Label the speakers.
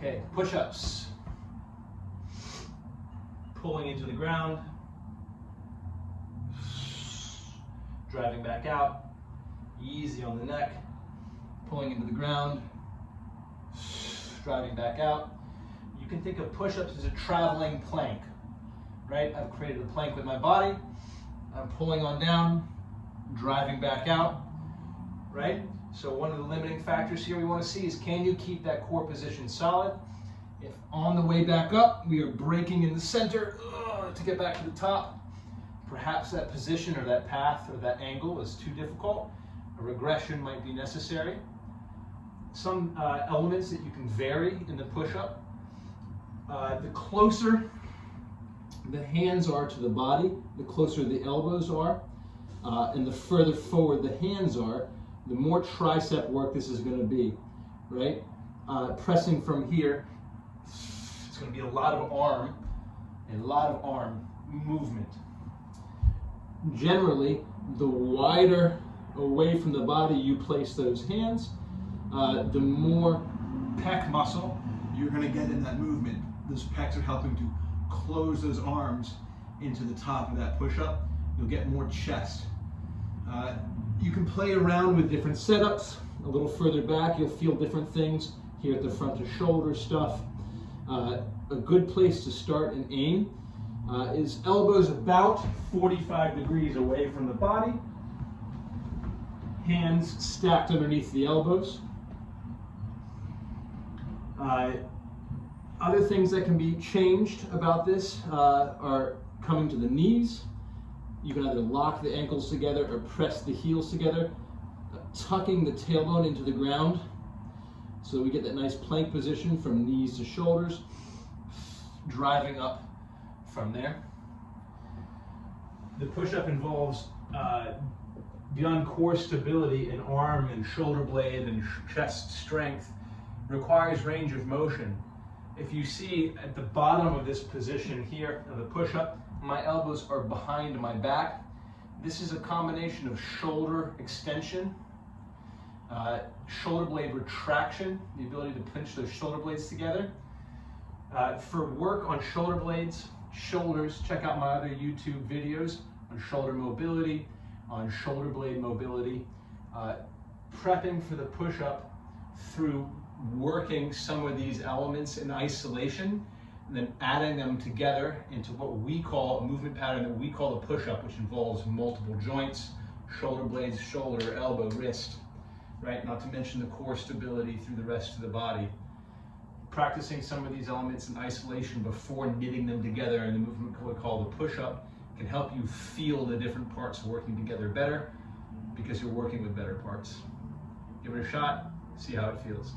Speaker 1: Okay, push-ups. Pulling into the ground, driving back out, easy on the neck, pulling into the ground, driving back out. You can think of push-ups as a traveling plank, right? I've created a plank with my body, I'm pulling on down, driving back out, right? So one of the limiting factors here we want to see is, can you keep that core position solid? If on the way back up, we are braking in the center to get back to the top, perhaps that position or that path or that angle is too difficult. A regression might be necessary. Some elements that you can vary in the push-up. The closer the hands are to the body, the closer the elbows are, and the further forward the hands are, the more tricep work this is going to be, right? Pressing from here, it's going to be a lot of arm movement. Generally, the wider away from the body you place those hands, the more pec muscle
Speaker 2: you're going to get in that movement. Those pecs are helping to close those arms into the top of that push-up. You'll get more chest.
Speaker 1: You can play around with different setups. A little further back, you'll feel different things. Here at the front to shoulder stuff. A good place to start and aim is elbows about 45 degrees away from the body. Hands stacked underneath the elbows. Other things that can be changed about this are coming to the knees. You can either lock the ankles together or press the heels together, tucking the tailbone into the ground so that we get that nice plank position from knees to shoulders, driving up from there. The push-up involves, beyond core stability and arm and shoulder blade and chest strength, requires range of motion. If you see at the bottom of this position here of the push-up, my elbows are behind my back. This is a combination of shoulder extension, shoulder blade retraction, the ability to pinch those shoulder blades together. For work on shoulder blades, shoulders, check out my other YouTube videos on shoulder mobility, on shoulder blade mobility. Prepping for the push-up through working some of these elements in isolation, and then adding them together into what we call a movement pattern that we call a push-up, which involves multiple joints, shoulder blades, shoulder, elbow, wrist, right? Not to mention the core stability through the rest of the body. Practicing some of these elements in isolation before knitting them together in the movement we call the push-up can help you feel the different parts working together better because you're working with better parts. Give it a shot, see how it feels.